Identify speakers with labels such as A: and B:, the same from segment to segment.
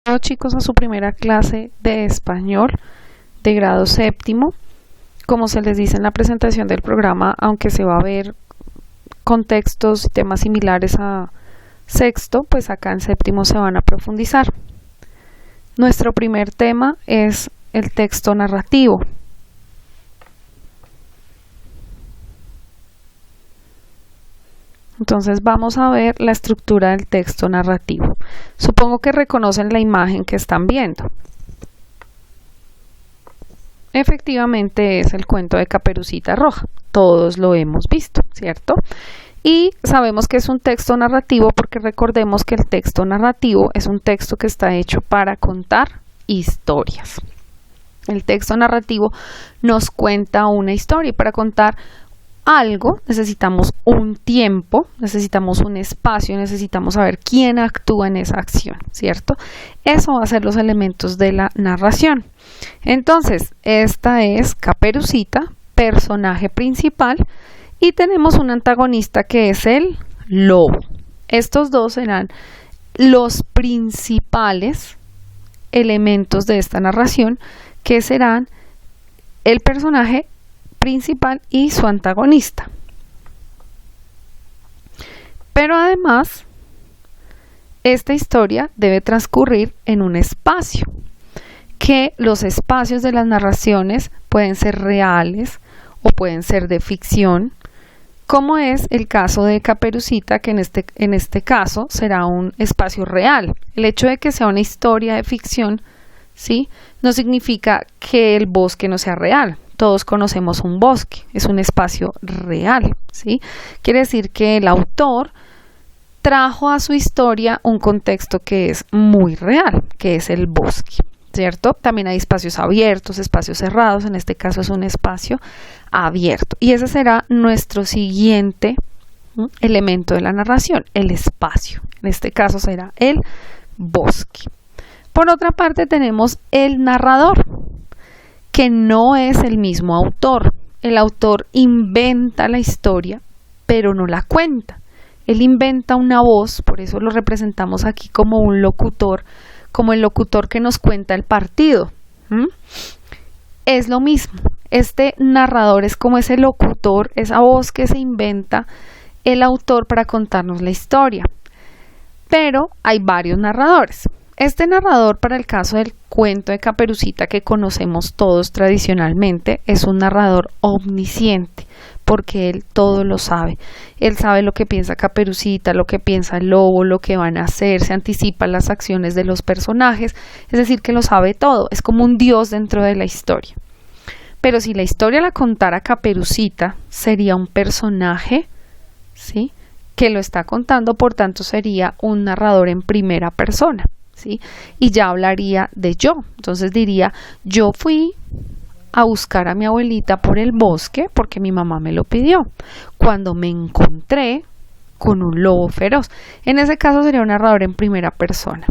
A: Bienvenidos chicos a su primera clase de español de grado séptimo. Como se les dice en la presentación del programa, aunque se va a ver contextos y temas similares a sexto, pues acá en séptimo se van a profundizar. Nuestro primer tema es el texto narrativo. Entonces vamos a ver la estructura del texto narrativo. Supongo que reconocen la imagen que están viendo. Efectivamente es el cuento de Caperucita Roja. Todos lo hemos visto, ¿cierto? Y sabemos que es un texto narrativo porque recordemos que el texto narrativo es un texto que está hecho para contar historias. El texto narrativo nos cuenta una historia y para contar algo necesitamos un tiempo, necesitamos un espacio, necesitamos saber quién actúa en esa acción, ¿cierto? Eso va a ser los elementos de la narración. Entonces, esta es Caperucita, personaje principal, y tenemos un antagonista que es el lobo. Estos dos serán los principales elementos de esta narración, que serán el personaje principal y su antagonista. Pero además, esta historia debe transcurrir en un espacio, que los espacios de las narraciones pueden ser reales o pueden ser de ficción, como es el caso de Caperucita, que en este caso será un espacio real. El hecho de que sea una historia de ficción, ¿sí?, no significa que el bosque no sea real. Todos conocemos un bosque, es un espacio real, ¿sí? Quiere decir que el autor trajo a su historia un contexto que es muy real, que es el bosque, ¿cierto? También hay espacios abiertos, espacios cerrados, en este caso es un espacio abierto. Y ese será nuestro siguiente elemento de la narración, el espacio. En este caso será el bosque. Por otra parte tenemos el narrador, que no es el mismo autor. El autor inventa la historia, pero no la cuenta. Él inventa una voz, por eso lo representamos aquí como un locutor, como el locutor que nos cuenta el partido. Es lo mismo. Este narrador es como ese locutor, esa voz que se inventa el autor para contarnos la historia. Pero hay varios narradores. Este narrador, para el caso del cuento de Caperucita que conocemos todos tradicionalmente, es un narrador omnisciente, porque él todo lo sabe. Él sabe lo que piensa Caperucita, lo que piensa el lobo, lo que van a hacer, se anticipa las acciones de los personajes, es decir, que lo sabe todo, es como un dios dentro de la historia. Pero si la historia la contara Caperucita, sería un personaje, ¿sí?, que lo está contando, por tanto sería un narrador en primera persona. ¿Sí? Y ya hablaría de yo. Entonces diría, yo fui a buscar a mi abuelita por el bosque porque mi mamá me lo pidió, cuando me encontré con un lobo feroz. En ese caso sería un narrador en primera persona.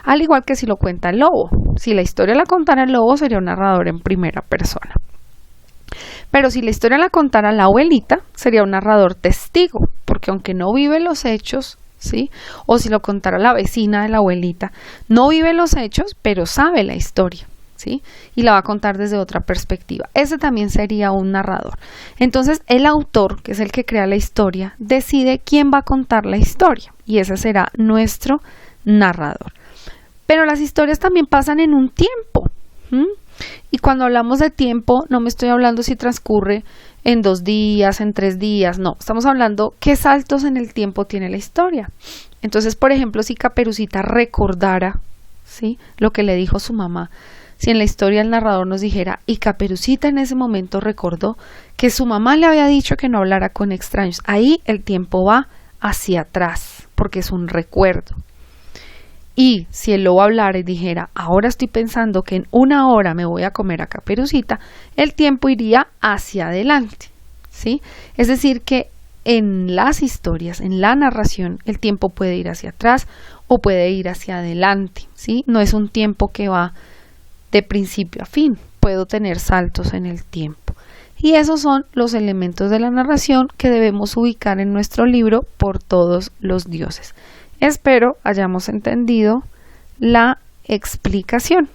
A: Al igual que si lo cuenta el lobo. Si la historia la contara el lobo, sería un narrador en primera persona. Pero si la historia la contara la abuelita, sería un narrador testigo, porque aunque no vive los hechos, ¿sí?, o si lo contara la vecina de la abuelita, no vive los hechos, pero sabe la historia, ¿sí?, y la va a contar desde otra perspectiva. Ese también sería un narrador. Entonces el autor, que es el que crea la historia, decide quién va a contar la historia, y ese será nuestro narrador. Pero las historias también pasan en un tiempo. Y cuando hablamos de tiempo, no me estoy hablando si transcurre en 2 días, en 3 días, no, estamos hablando qué saltos en el tiempo tiene la historia. Entonces, por ejemplo, si Caperucita recordara, ¿sí?, lo que le dijo su mamá, si en la historia el narrador nos dijera, y Caperucita en ese momento recordó que su mamá le había dicho que no hablara con extraños, ahí el tiempo va hacia atrás, porque es un recuerdo. Y si el lobo hablara y dijera, ahora estoy pensando que en 1 hora me voy a comer a Caperucita, el tiempo iría hacia adelante, ¿sí? Es decir que en las historias, en la narración, el tiempo puede ir hacia atrás o puede ir hacia adelante, ¿sí? No es un tiempo que va de principio a fin, puedo tener saltos en el tiempo. Y esos son los elementos de la narración que debemos ubicar en nuestro libro Por todos los dioses. Espero hayamos entendido la explicación.